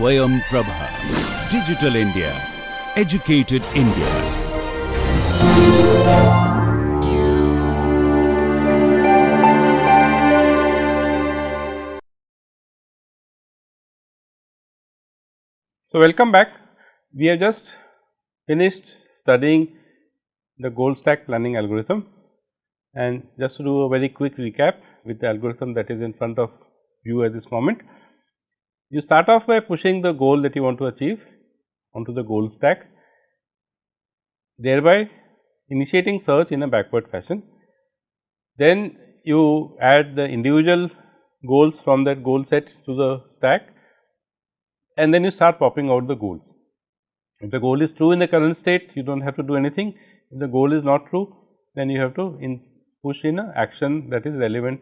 Swayam Prabha. Digital India. Educated India. So, welcome back. We have just finished studying the goal stack planning algorithm, and just to do a very quick recap with the algorithm that is in front of you at this moment. You start off by pushing the goal that you want to achieve onto the goal stack, thereby initiating search in a backward fashion. Then you add the individual goals from that goal set to the stack, and then you start popping out the goals. If the goal is true in the current state, you do not have to do anything. If the goal is not true, then you have to push in an action that is relevant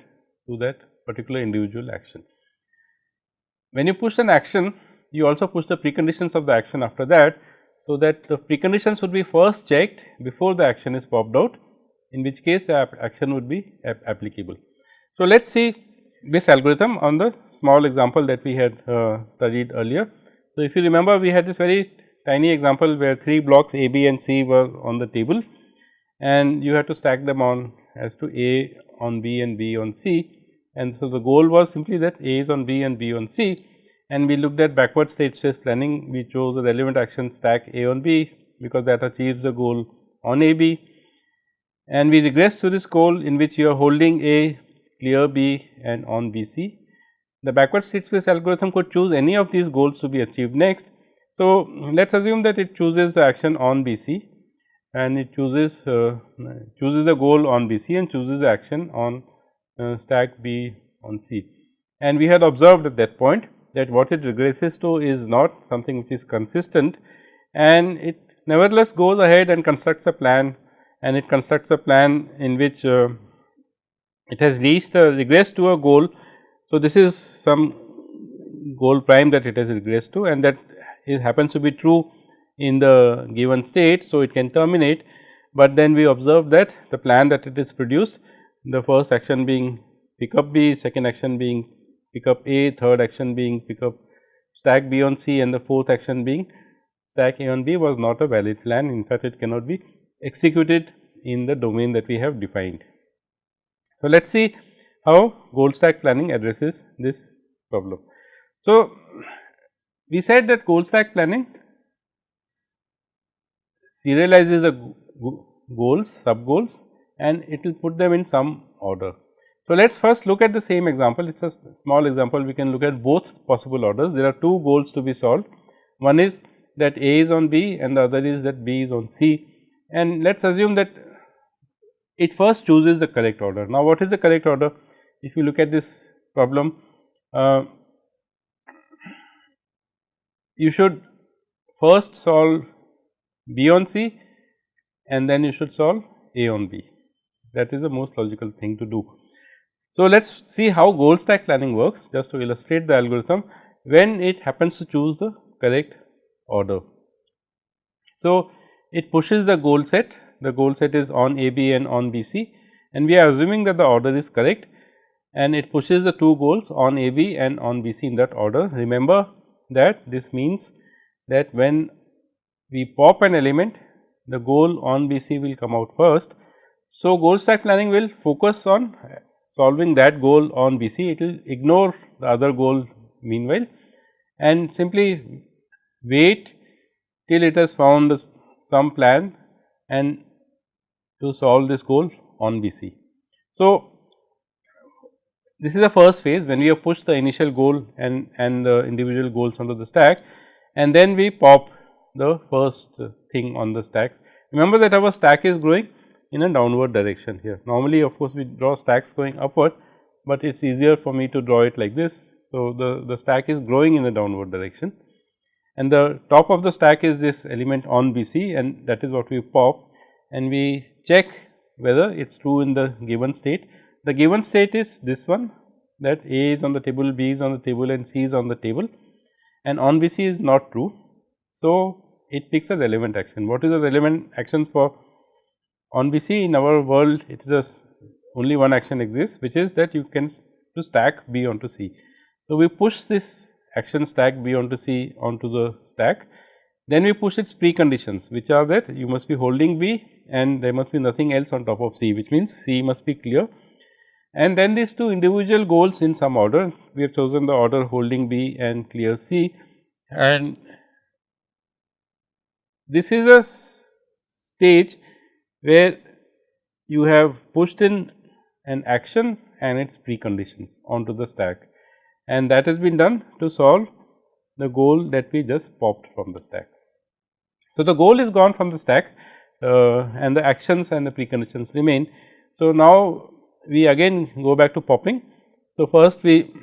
to that particular individual action. When you push an action, you also push the preconditions of the action after that. So, that the preconditions would be first checked before the action is popped out, in which case the action would be applicable. So, let us see this algorithm on the small example that we had studied earlier. So, if you remember, we had this very tiny example where 3 blocks A, B and C were on the table, and you had to stack them on as to A on B and B on C. And so, the goal was simply that A is on B and B on C, and we looked at backward state space planning. We chose the relevant action stack A on B, because that achieves the goal on A B, and we regress to this goal in which you are holding A, clear B and on B C. The backward state space algorithm could choose any of these goals to be achieved next. So, let us assume that it chooses the action on B C, and it chooses the goal on B C and chooses the action on stack B on C. And we had observed at that point that what it regresses to is not something which is consistent, and it nevertheless goes ahead and constructs a plan, and it constructs a plan in which it has regressed to a goal. So, this is some goal prime that it has regressed to, and that it happens to be true in the given state. So, it can terminate, but then we observe that the plan that it is produced, the first action being pick up B, second action being pick up A, third action being pick up stack B on C, and the fourth action being stack A on B, was not a valid plan. In fact, it cannot be executed in the domain that we have defined. So, let us see how goal stack planning addresses this problem. So, we said that goal stack planning serializes the goals, sub goals, and it will put them in some order. So, let us first look at the same example. It is a small example. We can look at both possible orders. There are 2 goals to be solved. One is that A is on B, and the other is that B is on C, and let us assume that it first chooses the correct order. Now, what is the correct order? If you look at this problem, you should first solve B on C, and then you should solve A on B. That is the most logical thing to do. So, let us see how goal stack planning works, just to illustrate the algorithm when it happens to choose the correct order. So, it pushes the goal set is on A B and on B C, and we are assuming that the order is correct, and it pushes the 2 goals on A B and on B C in that order. Remember that this means that when we pop an element, the goal on B C will come out first. So, goal stack planning will focus on solving that goal on B C, it will ignore the other goal meanwhile, and simply wait till it has found some plan and to solve this goal on B C. So, this is the first phase when we have pushed the initial goal and the individual goals onto the stack, and then we pop the first thing on the stack. Remember that our stack is growing in a downward direction here. Normally, of course, we draw stacks going upward, but it is easier for me to draw it like this. So, the stack is growing in the downward direction, and the top of the stack is this element on B C, and that is what we pop, and we check whether it is true in the given state. The given state is this one, that A is on the table, B is on the table and C is on the table, and on B C is not true. So, it picks a relevant action. What is the relevant action for on B C? In our world, it is only one action exists, which is that you can to stack B onto C. So, we push this action stack B onto C onto the stack. Then we push its preconditions, which are that you must be holding B and there must be nothing else on top of C, which means C must be clear. And then these two individual goals in some order, we have chosen the order holding B and clear C, and this is a stage where you have pushed in an action and its preconditions onto the stack, and that has been done to solve the goal that we just popped from the stack. So, the goal is gone from the stack and the actions and the preconditions remain. So, now we again go back to popping. So, first we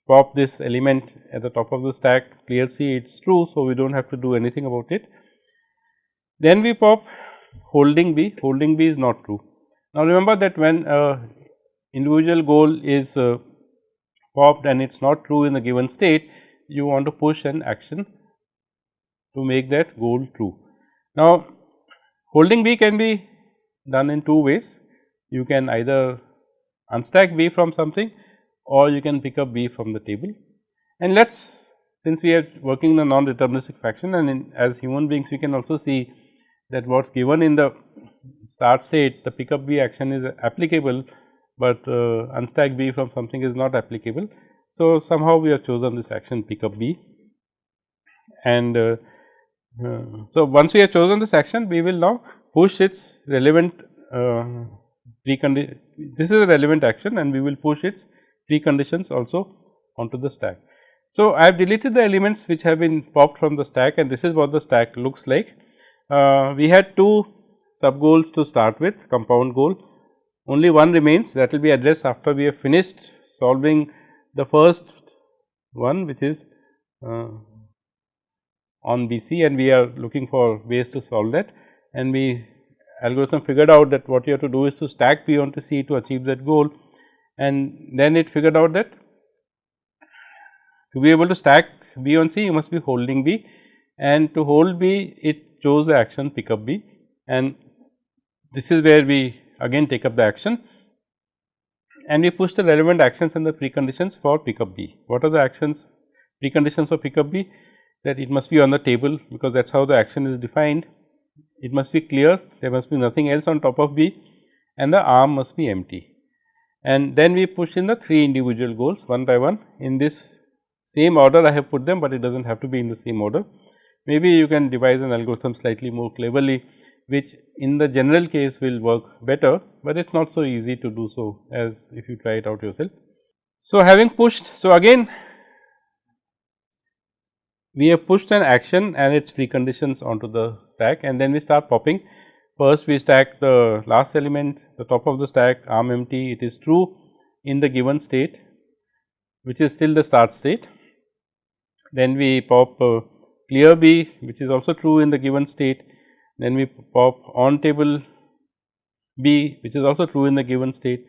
pop this element at the top of the stack, clear C, it is true. So, we do not have to do anything about it. Then we pop holding B is not true. Now, remember that when individual goal is popped and it is not true in the given state, you want to push an action to make that goal true. Now, holding B can be done in two ways. You can either unstack B from something or you can pick up B from the table. And let us, since we are working in a non-deterministic fashion, and as human beings we can also see that what is given in the start state, the pick up B action is applicable, but unstack B from something is not applicable. So, somehow we have chosen this action pick up B, and so once we have chosen this action, we will now push its relevant precondition. This is a relevant action and we will push its preconditions also onto the stack. So, I have deleted the elements which have been popped from the stack, and this is what the stack looks like. We had two sub goals to start with, compound goal. Only one remains, that will be addressed after we have finished solving the first one, which is on BC, and we are looking for ways to solve that, and we algorithm figured out that what you have to do is to stack B onto C to achieve that goal, and then it figured out that to be able to stack B on C, you must be holding B, and to hold B, it chose the action pick up B, and this is where we again take up the action and we push the relevant actions and the preconditions for pick up B. What are the actions preconditions for pick up B? That it must be on the table, because that is how the action is defined. It must be clear, there must be nothing else on top of B, and the arm must be empty. And then we push in the three individual goals one by one in this same order I have put them, but it does not have to be in the same order. Maybe you can devise an algorithm slightly more cleverly, which in the general case will work better, but it is not so easy to do so as if you try it out yourself. So, having pushed, so again we have pushed an action and its preconditions onto the stack, and then we start popping. First we stack the last element, the top of the stack, arm empty, it is true in the given state, which is still the start state. Then we pop clear B, which is also true in the given state. Then we pop on table B, which is also true in the given state,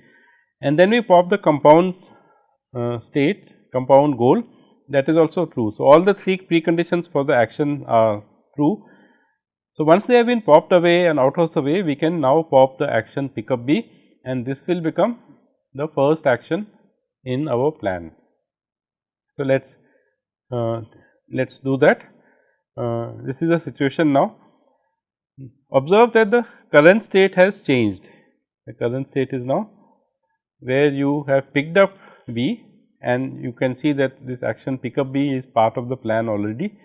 and then we pop the compound state, compound goal, that is also true. So, all the three preconditions for the action are true. So, once they have been popped away and out of the way, we can now pop the action pick up B, and this will become the first action in our plan. So, let us do that. This is the situation now. Observe that the current state has changed. The current state is now where you have picked up B, and you can see that this action pick up B is part of the plan already,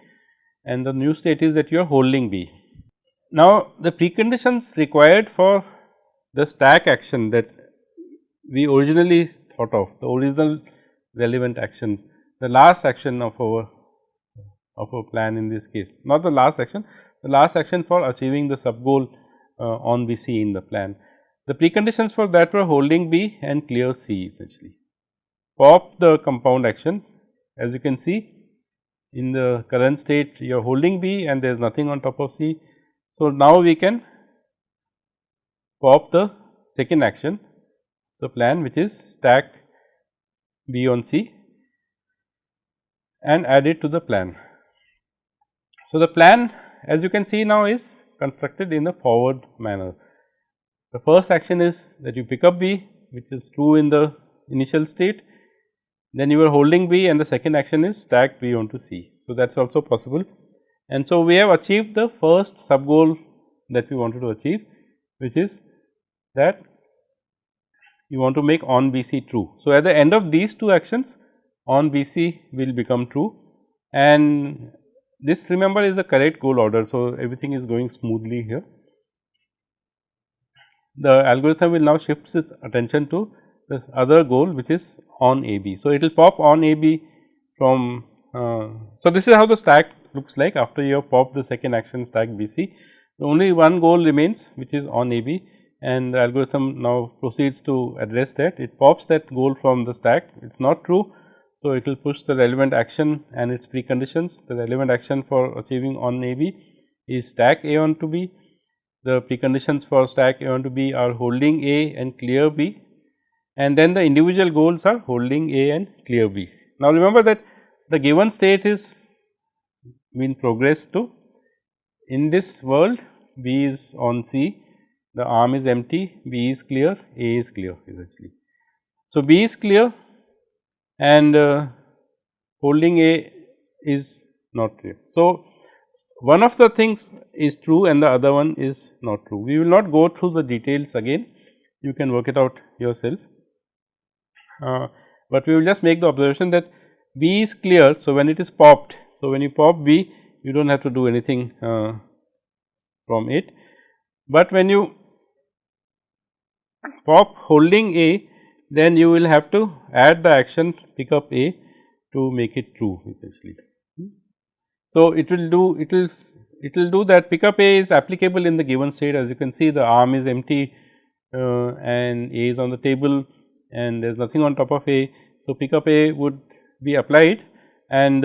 and the new state is that you are holding B. Now, the preconditions required for the stack action that we originally thought of, the original relevant action, the last action of our plan in this case, not the last action, the last action for achieving the sub goal on BC in the plan. The preconditions for that were holding B and clear C essentially. Pop the compound action, as you can see in the current state you are holding B and there is nothing on top of C. So, now we can pop the second action, the plan, which is stack B on C, and add it to the plan. So, the plan, as you can see now, is constructed in a forward manner. The first action is that you pick up B, which is true in the initial state, then you are holding B and the second action is stack B onto C. So, that is also possible, and so we have achieved the first sub goal that we wanted to achieve, which is that you want to make on BC true. So, at the end of these two actions, on BC will become true, and this, remember, is the correct goal order. So, everything is going smoothly here. The algorithm will now shift its attention to this other goal, which is on AB. So, it will pop on AB from so this is how the stack looks like after you have popped the second action stack BC. Only one goal remains, which is on AB, and the algorithm now proceeds to address that. It pops that goal from the stack, it is not true. So, it will push the relevant action and its preconditions. The relevant action for achieving on AB is stack A onto B. The preconditions for stack A onto B are holding A and clear B, and then the individual goals are holding A and clear B. Now, remember that the given state is been progressed to, in this world B is on C, the arm is empty, B is clear, A is clear essentially. So, B is clear and holding A is not clear. So, one of the things is true and the other one is not true. We will not go through the details again, you can work it out yourself, but we will just make the observation that B is clear. So, when it is popped, so when you pop B, you do not have to do anything from it, but when you pop holding A, then you will have to add the action pick up A to make it true essentially. So, it will do that. Pick up A is applicable in the given state, as you can see the arm is empty and A is on the table and there is nothing on top of A. So, pick up A would be applied and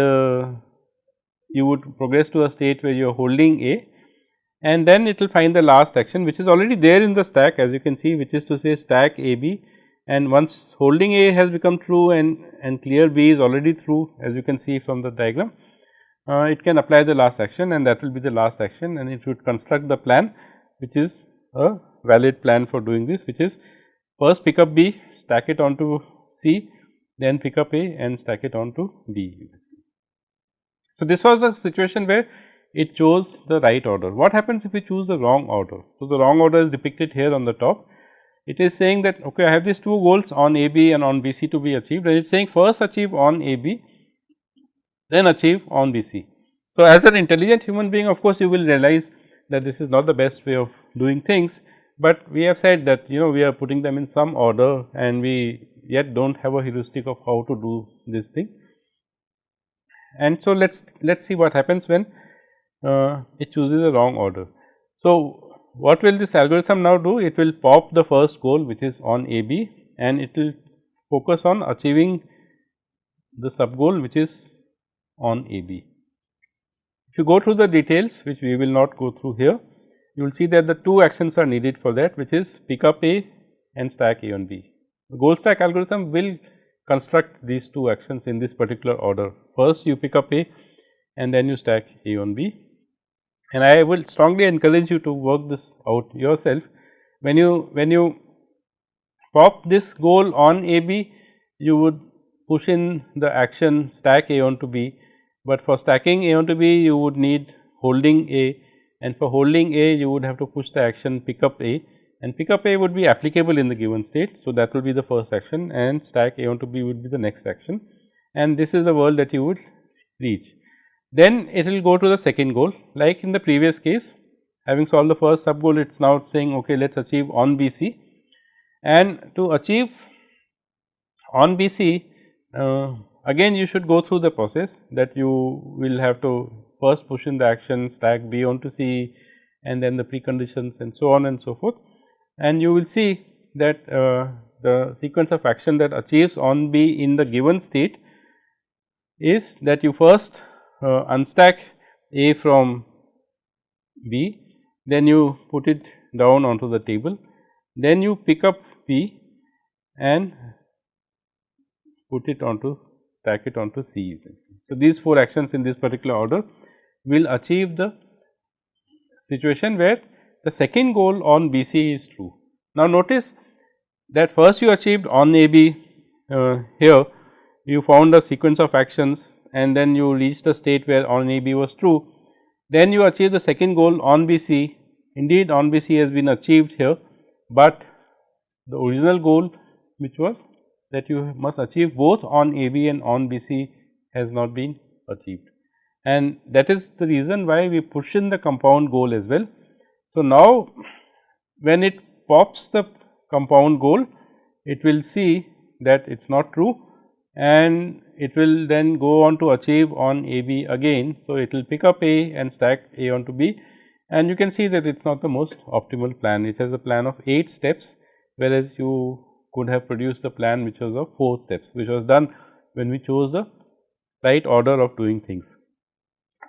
you would progress to a state where you are holding A, and then it will find the last action, which is already there in the stack, as you can see, which is to say stack AB, and once holding A has become true and clear B is already true, as you can see from the diagram, it can apply the last action and that will be the last action, and it would construct the plan, which is a valid plan for doing this, which is first pick up B, stack it onto C, then pick up A and stack it onto B. So, this was the situation where it chose the right order. What happens if we choose the wrong order? So, the wrong order is depicted here on the top. It is saying that, okay, I have these two goals on AB and on BC to be achieved, and it is saying first achieve on AB, then achieve on BC. So, as an intelligent human being, of course, you will realize that this is not the best way of doing things, but we have said that we are putting them in some order and we yet do not have a heuristic of how to do this thing. And so, let us see what happens when it chooses the wrong order. So, what will this algorithm now do? It will pop the first goal, which is on AB, and it will focus on achieving the sub goal, which is on AB. If you go through the details, which we will not go through here, you will see that the two actions are needed for that, which is pick up A and stack A on B. The goal stack algorithm will construct these two actions in this particular order. First you pick up A and then you stack A on B, and I will strongly encourage you to work this out yourself. When you pop this goal on AB, you would push in the action stack A onto B, but for stacking A onto B you would need holding A, and for holding A you would have to push the action pick up A, and pick up A would be applicable in the given state. So, that will be the first action and stack A onto B would be the next action, and this is the world that you would reach. Then it will go to the second goal, like in the previous case, having solved the first sub goal, it is now saying, okay, let us achieve on BC, and to achieve on BC, again you should go through the process that you will have to first push in the action stack B onto C and then the preconditions and so on and so forth, and you will see that the sequence of action that achieves on B in the given state is that you first unstack A from B, then you put it down onto the table, then you pick up B and put it onto stack it onto C. So, these four actions in this particular order will achieve the situation where the second goal on BC is true. Now, notice that first you achieved on AB here, you found a sequence of actions and then you reached a state where on A B was true, then you achieve the second goal on B C. Indeed, on B C has been achieved here, but the original goal which was that you must achieve both on A B and on B C has not been achieved, and that is the reason why we push in the compound goal as well. So, now when it pops the compound goal, it will see that it is not true and it will then go on to achieve on A B again. So, it will pick up A and stack A onto B, and you can see that it is not the most optimal plan. It has a plan of 8 steps, whereas you could have produced a plan which was of 4 steps, which was done when we chose the right order of doing things.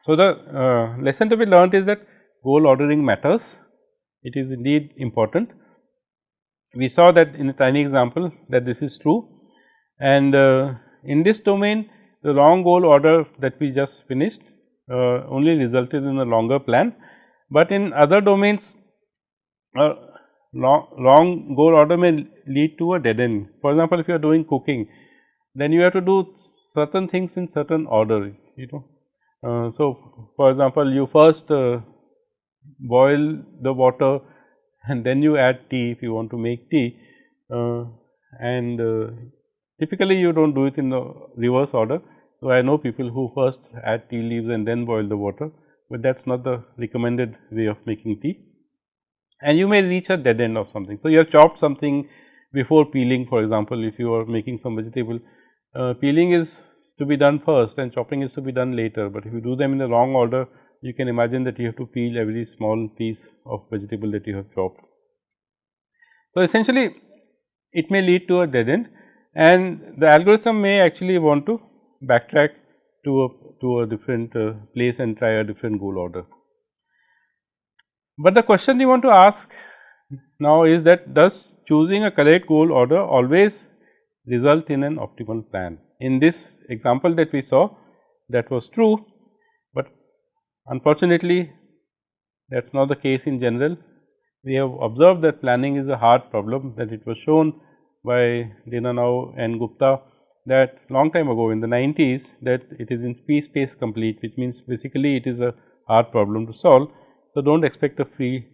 So, the lesson to be learnt is that goal ordering matters. It is indeed important. We saw that in a tiny example that this is true, and in this domain the wrong goal order that we just finished only resulted in a longer plan, but in other domains wrong goal order may lead to a dead end. For example, if you are doing cooking, then you have to do certain things in certain order, you know. So, for example, you first boil the water and then you add tea if you want to make tea, and typically you do not do it in the reverse order. So, I know people who first add tea leaves and then boil the water, but that is not the recommended way of making tea, and you may reach a dead end of something. So, you have chopped something before peeling, for example, if you are making some vegetable, peeling is to be done first and chopping is to be done later, but if you do them in the wrong order, you can imagine that you have to peel every small piece of vegetable that you have chopped. So, essentially it may lead to a dead end, and the algorithm may actually want to backtrack to a different place and try a different goal order. But the question you want to ask now is that does choosing a correct goal order always result in an optimal plan? In this example that we saw, that was true, but unfortunately that is not the case in general. We have observed that planning is a hard problem, that it was shown by Dinanau and Gupta that long time ago in the 90s, that it is in p-space complete, which means basically it is a hard problem to solve. So, do not expect a free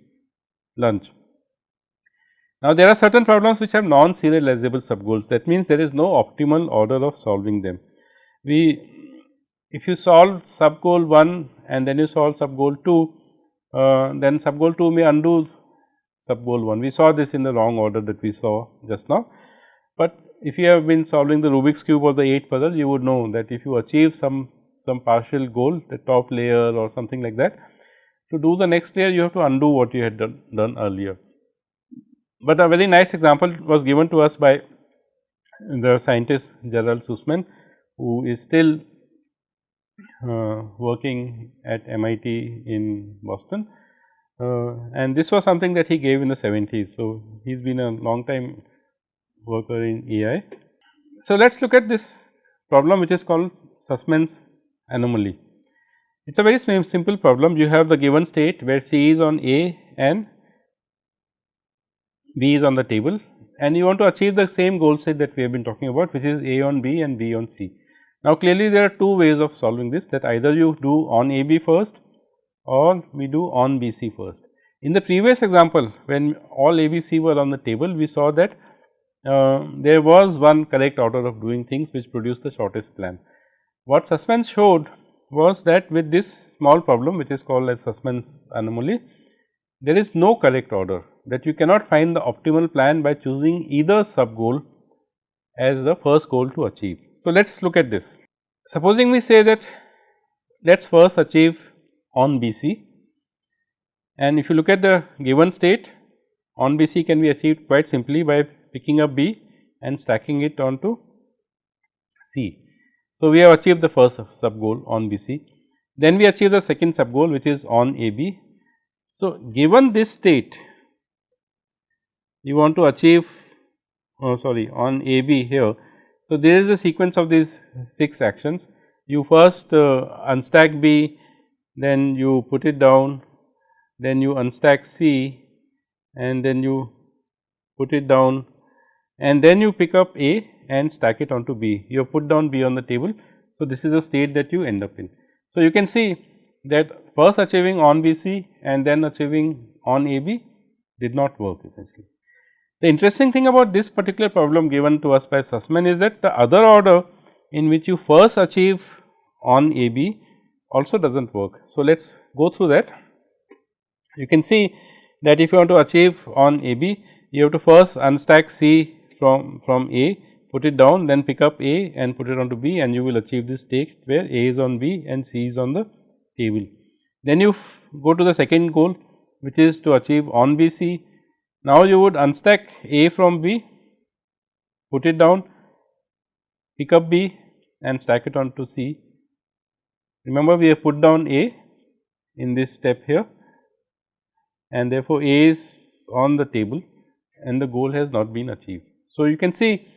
lunch. Now, there are certain problems which have non-serializable subgoals, that means there is no optimal order of solving them. If you solve subgoal 1 and then you solve subgoal 2, then subgoal 2 may undo subgoal 1. We saw this in the wrong order that we saw just now, but if you have been solving the Rubik's cube or the 8 puzzle, you would know that if you achieve some partial goal, the top layer or something like that, to do the next layer you have to undo what you had done earlier. But a very nice example was given to us by the scientist Gerald Sussman, who is still working at MIT in Boston, and this was something that he gave in the 70s. So, he has been a long time worker in AI. So, let us look at this problem which is called Sussman's anomaly. It is a very simple problem. You have the given state where C is on A and B is on the table, and you want to achieve the same goal set that we have been talking about, which is A on B and B on C. Now, clearly there are two ways of solving this, that either you do on A B first or we do on B C first. In the previous example, when all A B C were on the table, we saw that there was one correct order of doing things which produced the shortest plan. What Sussman showed was that with this small problem, which is called as Sussman's anomaly, there is no correct order, that you cannot find the optimal plan by choosing either sub goal as the first goal to achieve. So, let us look at this. Supposing we say that let us first achieve on B C, and if you look at the given state, on B C can be achieved quite simply by picking up B and stacking it onto C. So, we have achieved the first sub goal on B C, then we achieve the second sub goal which is on A B. So, given this state, you want to achieve on A B here. So, there is a sequence of these 6 actions. You first unstack B, then you put it down, then you unstack C, and then you put it down, and then you pick up A and stack it onto B. You have put down B on the table. So, this is the state that you end up in. So, you can see that first achieving on BC and then achieving on AB did not work essentially. The interesting thing about this particular problem given to us by Sussman is that the other order in which you first achieve on AB also does not work. So, let us go through that. You can see that if you want to achieve on AB, you have to first unstack C from A, put it down, then pick up A and put it onto B, and you will achieve this state where A is on B and C is on the table. Then you go to the second goal, which is to achieve on BC. Now, you would unstack A from B, put it down, pick up B and stack it onto C. Remember, we have put down A in this step here, and therefore, A is on the table and the goal has not been achieved. So, you can see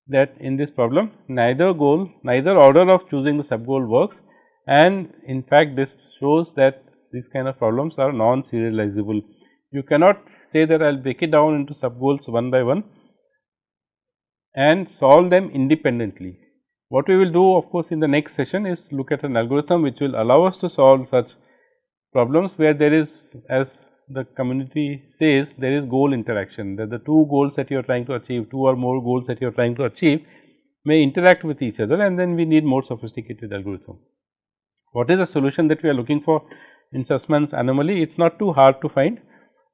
that in this problem neither order of choosing the sub goal works, and in fact, this shows that these kind of problems are non serializable. You cannot say that I will break it down into sub goals one by one and solve them independently. What we will do of course, in the next session is look at an algorithm which will allow us to solve such problems where there is, as the community says, there is goal interaction, that the two goals that you are trying to achieve, two or more goals that you are trying to achieve may interact with each other, and then we need more sophisticated algorithm. What is the solution that we are looking for in Sussman's anomaly? It is not too hard to find.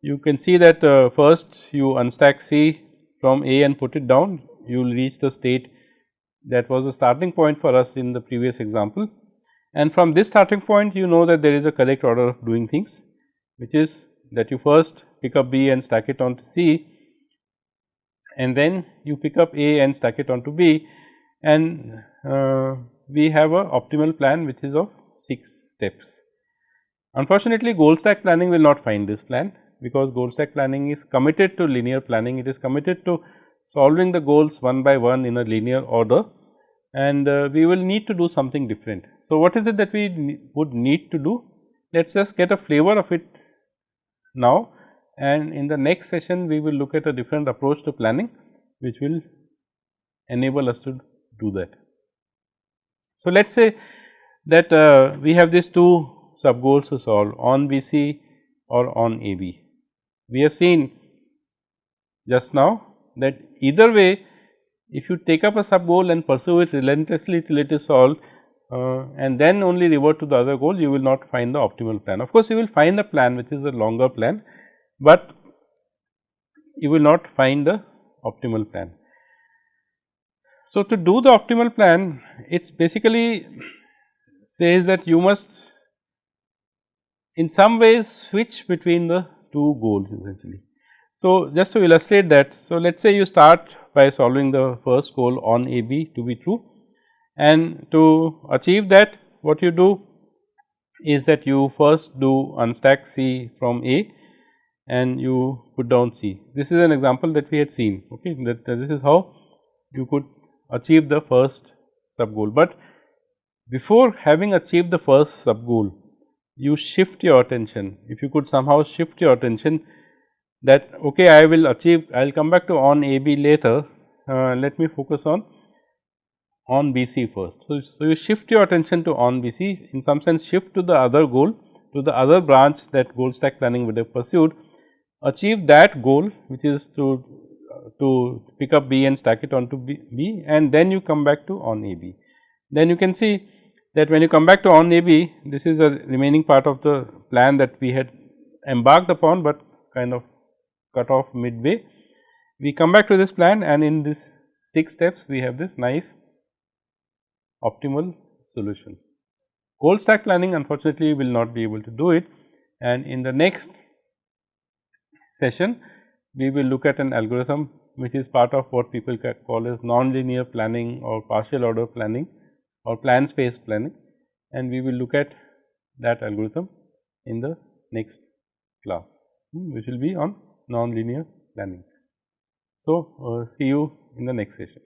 You can see that first you unstack C from A and put it down, you will reach the state that was the starting point for us in the previous example, and from this starting point you know that there is a correct order of doing things, which is that you first pick up B and stack it onto C, and then you pick up A and stack it onto B, and we have a optimal plan which is of 6 steps. Unfortunately, goal stack planning will not find this plan, because goal stack planning is committed to linear planning, it is committed to solving the goals one by one in a linear order, and we will need to do something different. So, what is it that we would need to do? Let us just get a flavor of it now, and in the next session we will look at a different approach to planning which will enable us to do that. So, let us say that we have these two sub goals to solve, on BC or on AB. We have seen just now that either way, if you take up a sub goal and pursue it relentlessly till it is solved and then only revert to the other goal, you will not find the optimal plan. Of course, you will find the plan which is a longer plan, but you will not find the optimal plan. So, to do the optimal plan, it is basically says that you must in some ways switch between the two goals essentially. So, just to illustrate that, so let us say you start by solving the first goal on AB to be true, and to achieve that what you do is that you first do unstack C from A and you put down C. This is an example that we had seen, okay, that this is how you could achieve the first sub goal. But before having achieved the first sub goal, you shift your attention. If you could somehow shift your attention that okay, I will come back to on AB later, let me focus on BC first. So, you shift your attention to on BC, in some sense shift to the other goal, to the other branch that goal stack planning would have pursued, achieve that goal which is to pick up B and stack it onto B, and then you come back to on AB. Then you can see that when you come back to on AB, this is the remaining part of the plan that we had embarked upon, but kind of cut off midway. We come back to this plan, and in this 6 steps we have this nice optimal solution. Goal stack planning unfortunately will not be able to do it, and in the next session we will look at an algorithm which is part of what people call as non-linear planning or partial order planning or plan space planning, and we will look at that algorithm in the next class, which will be on non-linear planning. So, see you in the next session.